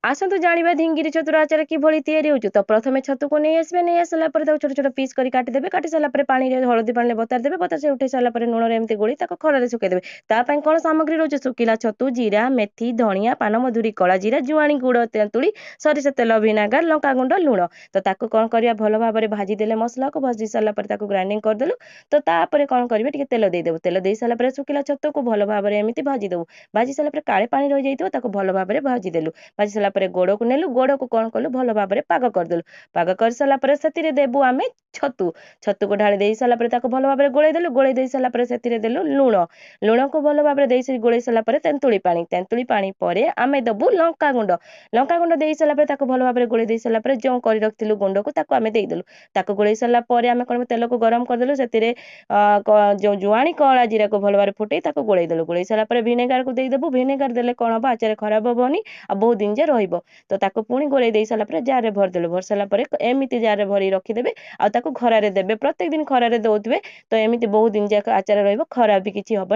ଆସନ୍ତୁ ଜାଣିବା ଧିଙ୍ଗିରି ଛତୁର ଆଚାର କିଭଳି ତିଆରି ହେଉଛି। ତ ପ୍ରଥମେ ଛତୁକୁ ନେଇ ଆସିବେ, ନେଇ ଆସିଲା ପରେ ତାକୁ ଛୋଟ ଛୋଟ ପିସ୍ କରି କାଟିଦେବେ, କାଟି ସାରିଲା ପରେ ପାଣିରେ ହଳଦୀ ପାଣିରେ ବତାରି ଦେବେ, ବତାରି ଉଠେଇ ସାରିଲା ପରେ ଲୁଣରେ ଏମିତି ଗୋଳି ତାକୁ ଖରାରେ ଶୁଖେଇଦେବେ। ତା ପାଇଁ କ'ଣ ସାମଗ୍ରୀ ରହୁଛି? ଶୁଖିଲା ଛତୁ, ଜିରା, ମେଥି, ଧଣିଆ, ପାନମଧୁରୀ, କଳା ଜିରା, ଜୁଆଣି ଗୁଡ଼, ତେନ୍ତୁଳି, ସରିଷ ତେଲ, ଭିନେଗାର, ଲଙ୍କାଗୁଣ୍ଡ, ଲୁଣ। ତ ତାକୁ କ'ଣ କରିବା? ଭଲ ଭାବରେ ଭାଜିଦେଲେ ମସଲାକୁ, ଭାଜି ସାରିଲା ପରେ ତାକୁ ଗ୍ରାଇଣ୍ଡିଙ୍ଗ କରିଦେଲୁ। ତ ତାପରେ କ'ଣ କରିବେ? ଟିକେ ତେଲ ଦେଇଦେବୁ, ତେଲ ଦେଇ ସାରିଲା ପରେ ଶୁଖିଲା ଛତୁକୁ ଭଲ ଭାବରେ ଏମିତି ଭାଜିଦେବୁ। ଭାଜି ସାରିଲା ପରେ କାଳେ ପାଣି ରହିଯାଇଥିବ, ତାକୁ ଭଲ ଭାବରେ ଭାଜିଦେଲୁ। ଭାଜି ସାରିଲା ପରେ ଗୋଡ଼କୁ ନେଲୁ, ଗୋଡ଼କୁ କ'ଣ କଲୁ? ଭଲ ଭାବରେ ପାଗ କରିଦେଲୁ। ପାଗ କରିସାରିଲା ପରେ ସେଥିରେ ଦେବୁ ଆମେ ଛତୁକୁ ଢାଳି ଦେଇ ସାରିଲା ପରେ ତାକୁ ଭଲ ଭାବରେ ଗୋଳେଇ ଦେଲୁ। ଗୋଳେଇ ଦେଇ ସାରିଲା ପରେ ସେଥିରେ ଦେଲୁ ଲୁଣକୁ ଭଲ ଭାବରେ ଦେଇ ଗୋଳେଇ ସାରିଲା ପରେ ତେନ୍ତୁଳି ପାଣି ପରେ ଆମେ ଦେବୁ ଲଙ୍କାଗୁଣ୍ଡ ଦେଇ ସାରିଲା ପରେ ତାକୁ ଭଲ ଭାବରେ ଗୋଳେଇ ଦେଇ ସାରିଲା ପରେ ଯେଉଁ କରି ରଖିଥିଲୁ ଗୁଣ୍ଡକୁ ତାକୁ ଆମେ ଦେଇଦେଲୁ। ତାକୁ ଗୋଳେଇ ସାରିଲା ପରେ ଆମେ କ'ଣ ତେଲକୁ ଗରମ କରିଦେଲୁ। ସେଥିରେ ଯେଉଁ ଜୁଆଣି କଳା ଜିରାକୁ ଭଲ ଭାବରେ ଫୁଟେଇ ତାକୁ ଗୋଳେଇ ଦେଲୁ। ଗୋଳେଇ ସାରିଲା ପରେ ଭିନେଗାରକୁ ଦେଇଦେବୁ। ଭିନେଗାର ଦେଲେ କ'ଣ ହେବ? ଆଚାର ଖରାପ ହେବନି ଆଉ ବହୁତ ଦିନ ଯାଏ ରହିବ। ତ ତାକୁ ପୁଣି ଗୋଳେଇ ଦେଇ ସାରିଲା ପରେ ଜାରରେ ଭରିଦେଲୁ। ଭରି ସାରିଲା ପରେ ଏମିତି ଜାରରେ ଭରି ରଖିଦେବେ ଆଉ ତାକୁ ଖରାରେ ଦେବେ। ପ୍ରତ୍ୟେକ ଦିନ ଖରାରେ ଦେଉଥିବେ। ତ ଏମିତି ବହୁତ ଦିନ ଯାକ ଆଚାର ରହିବ, ଖରାପ ବି କିଛି ହବନି।